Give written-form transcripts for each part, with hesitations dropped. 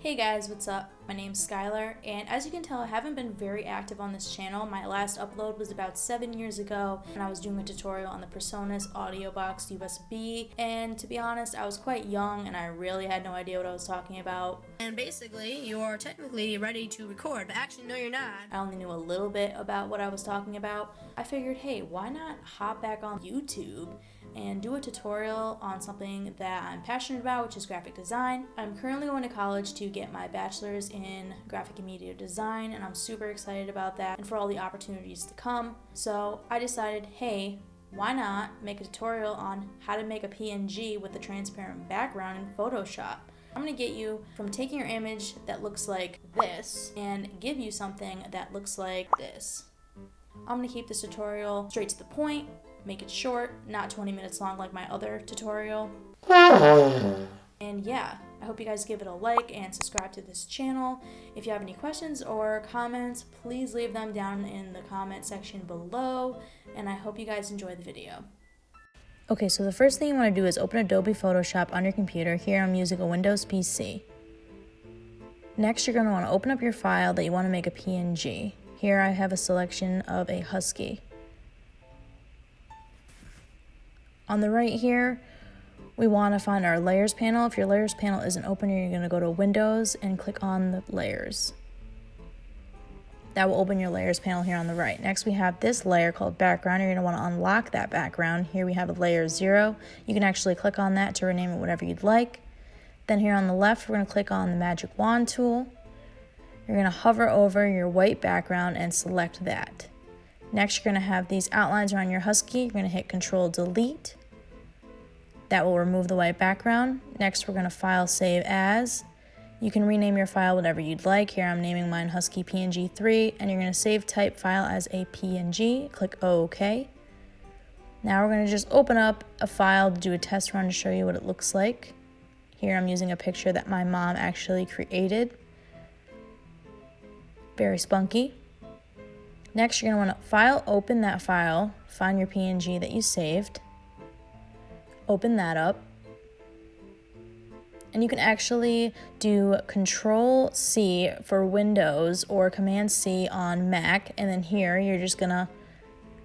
Hey guys, what's up? My name's Skylar, and as you can tell, I haven't been very active on this channel. My last upload was about 7 years ago, and I was doing a tutorial on the PreSonus Audio Box USB, and to be honest, I was quite young, and I really had no idea what I was talking about. And basically, you're technically ready to record, but actually, no, you're not. I only knew a little bit about what I was talking about. I figured, hey, why not hop back on YouTube and do a tutorial on something that I'm passionate about, which is graphic design. I'm currently going to college to get my bachelor's in graphic and media design, and I'm super excited about that and for all the opportunities to come. So I decided, hey, why not make a tutorial on how to make a PNG with a transparent background in Photoshop. I'm going to get you from taking your image that looks like this and give you something that looks like this. I'm going to keep this tutorial straight to the point, make it short, not 20 minutes long like my other tutorial. And yeah, I hope you guys give it a like and subscribe to this channel. If you have any questions or comments, please leave them down in the comment section below, and I hope you guys enjoy the video. Okay, so the first thing you want to do is open Adobe Photoshop on your computer. Here I'm using a Windows PC. Next, you're going to want to open up your file that you want to make a PNG. Here I have a selection of a husky. On the right here, we want to find our layers panel. If your layers panel isn't open, you're going to go to Windows and click on the layers. That will open your layers panel here on the right. Next, we have this layer called background. You're going to want to unlock that background. Here we have a layer 0. You can actually click on that to rename it whatever you'd like. Then here on the left, we're going to click on the magic wand tool. You're going to hover over your white background and select that. Next, you're going to have these outlines around your husky. You're going to hit Control Delete. That will remove the white background. Next, we're going to File Save As. You can rename your file whatever you'd like. Here I'm naming mine Husky PNG 3, and you're going to save type file as a PNG. Click OK. Now we're going to just open up a file to do a test run to show you what it looks like. Here I'm using a picture that my mom actually created. Very spunky. Next, you're going to want to open that file, find your PNG that you saved, open that up, and you can actually do Control-C for Windows or Command-C on Mac, and then here you're just going to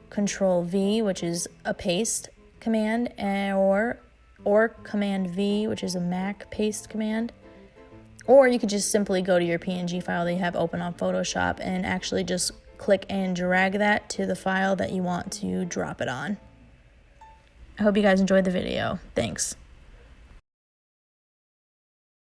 Control-V, which is a paste command, or Command-V, which is a Mac paste command. Or you could just simply go to your PNG file that you have open on Photoshop and actually just click and drag that to the file that you want to drop it on. I hope you guys enjoyed the video. Thanks.